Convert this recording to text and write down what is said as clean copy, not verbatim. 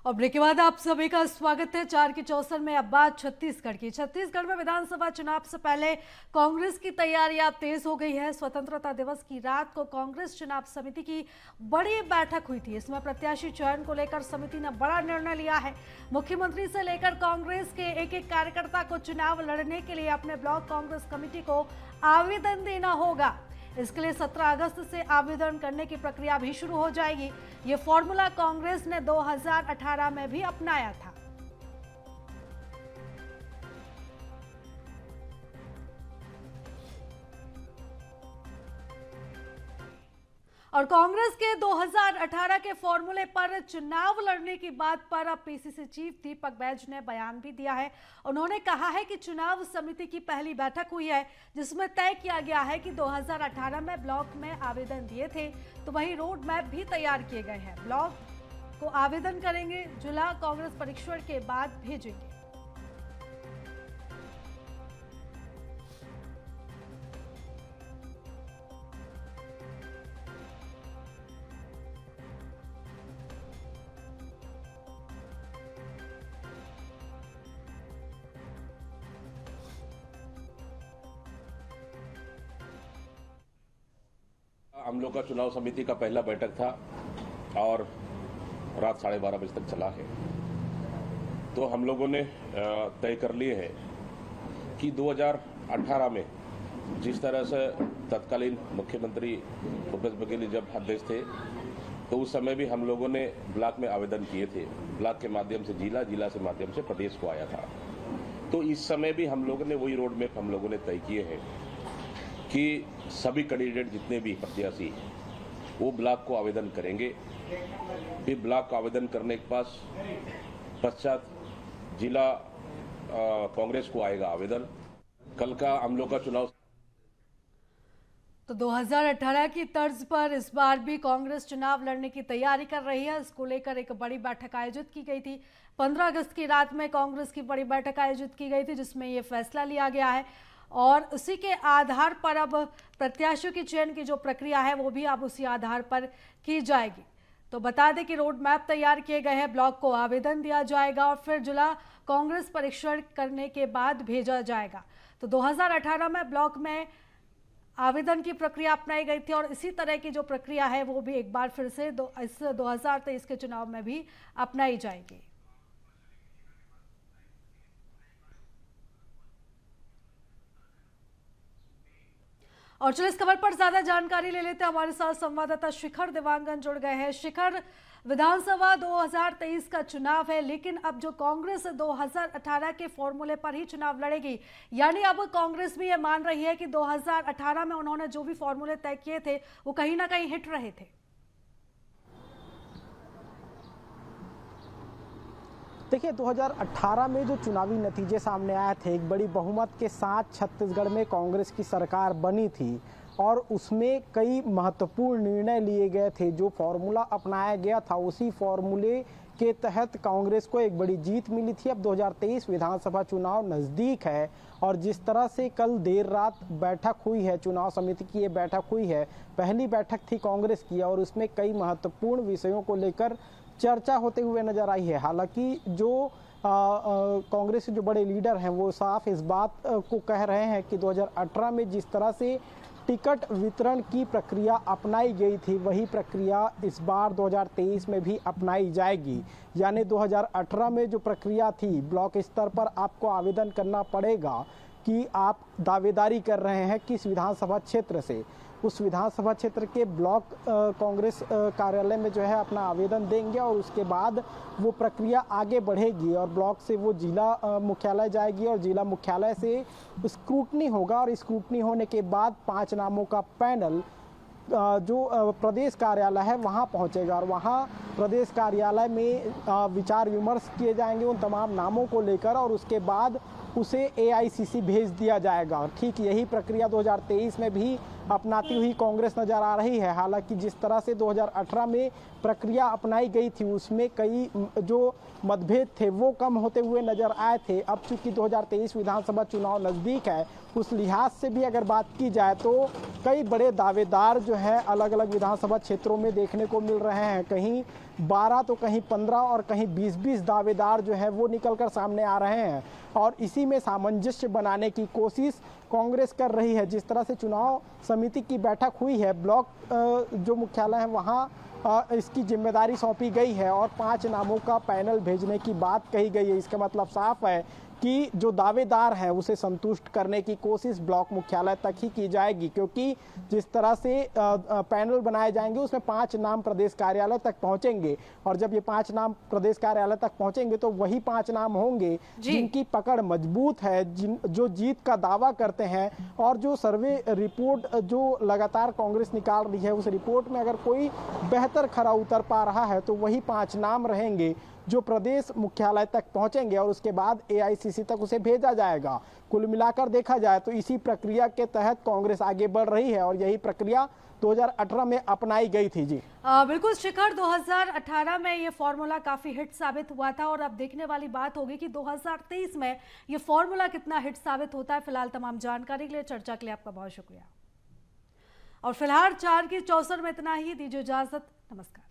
और ब्रेक के बाद आप सभी का स्वागत है। 4 की 64 में अब बात छत्तीसगढ़ की। छत्तीसगढ़ में विधानसभा चुनाव से पहले कांग्रेस की तैयारियां तेज हो गई है। स्वतंत्रता दिवस की रात को कांग्रेस चुनाव समिति की बड़ी बैठक हुई थी। इसमें प्रत्याशी चयन को लेकर समिति ने बड़ा निर्णय लिया है। मुख्यमंत्री से लेकर कांग्रेस के एक एक कार्यकर्ता को चुनाव लड़ने के लिए अपने ब्लॉक कांग्रेस कमेटी को आवेदन देना होगा। इसके लिए 17 अगस्त से आवेदन करने की प्रक्रिया भी शुरू हो जाएगी। ये फॉर्मूला कांग्रेस ने 2018 में भी अपनाया था। और कांग्रेस के 2018 के फॉर्मूले पर चुनाव लड़ने की बात पर अब पीसीसी चीफ दीपक बैज ने बयान भी दिया है। उन्होंने कहा है कि चुनाव समिति की पहली बैठक हुई है जिसमें तय किया गया है कि 2018 में ब्लॉक में आवेदन दिए थे तो वही रोड मैप भी तैयार किए गए हैं। ब्लॉक को आवेदन करेंगे, जिला कांग्रेस परीक्षण के बाद भेजेंगे। हम लोग का चुनाव समिति का पहला बैठक था और रात 12:30 बजे तक चला है। तो हम लोगों ने तय कर लिए है कि 2018 में जिस तरह से तत्कालीन मुख्यमंत्री भूपेश बघेल जब अध्यक्ष थे तो उस समय भी हम लोगों ने ब्लॉक में आवेदन किए थे। ब्लॉक के माध्यम से जिला, जिला से माध्यम से प्रदेश को आया था। तो इस समय भी हम लोगों ने वही रोड मैप हम लोगों ने तय किए हैं कि सभी कैंडिडेट जितने भी प्रत्याशी वो ब्लॉक को आवेदन करेंगे। फिर ब्लॉक को आवेदन करने के पश्चात जिला कांग्रेस को आएगा आवेदन। कल का हम लोग का चुनाव तो 2018 की तर्ज पर इस बार भी कांग्रेस चुनाव लड़ने की तैयारी कर रही है। इसको लेकर एक बड़ी बैठक आयोजित की गई थी। 15 अगस्त की रात में कांग्रेस की बड़ी बैठक आयोजित की गई थी जिसमें ये फैसला लिया गया है और उसी के आधार पर अब प्रत्याशियों की चयन की जो प्रक्रिया है वो भी अब उसी आधार पर की जाएगी। तो बता दें कि रोड मैप तैयार किए गए हैं, ब्लॉक को आवेदन दिया जाएगा और फिर जिला कांग्रेस परीक्षण करने के बाद भेजा जाएगा। तो 2018 में ब्लॉक में आवेदन की प्रक्रिया अपनाई गई थी और इसी तरह की जो प्रक्रिया है वो भी एक बार फिर से इस 2023 के चुनाव में भी अपनाई जाएगी। और चलो इस खबर पर ज्यादा जानकारी ले लेते हैं। हमारे साथ संवाददाता शिखर देवांगन जुड़ गए हैं। शिखर, विधानसभा 2023 का चुनाव है लेकिन अब जो कांग्रेस 2018 के फॉर्मूले पर ही चुनाव लड़ेगी, यानी अब कांग्रेस भी ये मान रही है कि 2018 में उन्होंने जो भी फॉर्मूले तय किए थे वो कहीं ना कहीं हिट रहे थे। देखिए, 2018 में जो चुनावी नतीजे सामने आए थे, एक बड़ी बहुमत के साथ छत्तीसगढ़ में कांग्रेस की सरकार बनी थी और उसमें कई महत्वपूर्ण निर्णय लिए गए थे। जो फॉर्मूला अपनाया गया था उसी फॉर्मूले के तहत कांग्रेस को एक बड़ी जीत मिली थी। अब 2023 विधानसभा चुनाव नज़दीक है और जिस तरह से कल देर रात बैठक हुई है, चुनाव समिति की ये बैठक हुई है, पहली बैठक थी कांग्रेस की और उसमें कई महत्वपूर्ण विषयों को लेकर चर्चा होते हुए नजर आई है। हालांकि जो कांग्रेस के जो बड़े लीडर हैं वो साफ इस बात को कह रहे हैं कि 2018 में जिस तरह से टिकट वितरण की प्रक्रिया अपनाई गई थी वही प्रक्रिया इस बार 2023 में भी अपनाई जाएगी। यानी 2018 में जो प्रक्रिया थी, ब्लॉक स्तर पर आपको आवेदन करना पड़ेगा कि आप दावेदारी कर रहे हैं किस विधानसभा क्षेत्र से, उस विधानसभा क्षेत्र के ब्लॉक कांग्रेस कार्यालय में जो है अपना आवेदन देंगे और उसके बाद वो प्रक्रिया आगे बढ़ेगी और ब्लॉक से वो जिला मुख्यालय जाएगी और जिला मुख्यालय से स्क्रूटनी होगा और स्क्रूटनी होने के बाद 5 नामों का पैनल जो प्रदेश कार्यालय है वहाँ पहुँचेगा और वहाँ प्रदेश कार्यालय में विचार विमर्श किए जाएंगे उन तमाम नामों को लेकर और उसके बाद उसे AICC भेज दिया जाएगा। और ठीक यही प्रक्रिया 2023 में भी अपनाती हुई कांग्रेस नजर आ रही है। हालांकि जिस तरह से 2018 में प्रक्रिया अपनाई गई थी उसमें कई जो मतभेद थे वो कम होते हुए नजर आए थे। अब चूंकि 2023 विधानसभा चुनाव नज़दीक है, उस लिहाज से भी अगर बात की जाए तो कई बड़े दावेदार जो है अलग अलग विधानसभा क्षेत्रों में देखने को मिल रहे हैं। कहीं 12 तो कहीं 15 और कहीं 20-20 दावेदार जो है वो निकलकर सामने आ रहे हैं और इसी में सामंजस्य बनाने की कोशिश कांग्रेस कर रही है। जिस तरह से चुनाव समिति की बैठक हुई है, ब्लॉक जो मुख्यालय है वहाँ इसकी जिम्मेदारी सौंपी गई है और 5 नामों का पैनल भेजने की बात कही गई है। इसका मतलब साफ है कि जो दावेदार हैं उसे संतुष्ट करने की कोशिश ब्लॉक मुख्यालय तक ही की जाएगी, क्योंकि जिस तरह से पैनल बनाए जाएंगे उसमें 5 नाम प्रदेश कार्यालय तक पहुंचेंगे और जब ये 5 नाम प्रदेश कार्यालय तक पहुंचेंगे तो वही 5 नाम होंगे जिनकी पकड़ मजबूत है, जो जीत का दावा करते हैं। और जो सर्वे रिपोर्ट जो लगातार कांग्रेस निकाल रही है उस रिपोर्ट में अगर कोई बेहतर खरा उतर पा रहा है तो वही 5 नाम रहेंगे जो प्रदेश मुख्यालय तक पहुंचेंगे और उसके बाद AICC तक उसे भेजा जाएगा। कुल मिलाकर देखा जाए तो इसी प्रक्रिया के तहत कांग्रेस आगे बढ़ रही है और यही प्रक्रिया 2018 में अपनाई गई थी। जी बिल्कुल शिखर, 2018 में ये फॉर्मूला काफी हिट साबित हुआ था और अब देखने वाली बात होगी कि 2023 में ये फॉर्मूला कितना हिट साबित होता है। फिलहाल तमाम जानकारी के लिए, चर्चा के लिए आपका बहुत शुक्रिया। और फिलहाल 4 की 64 में इतना ही। दीजिए इजाजत, नमस्कार।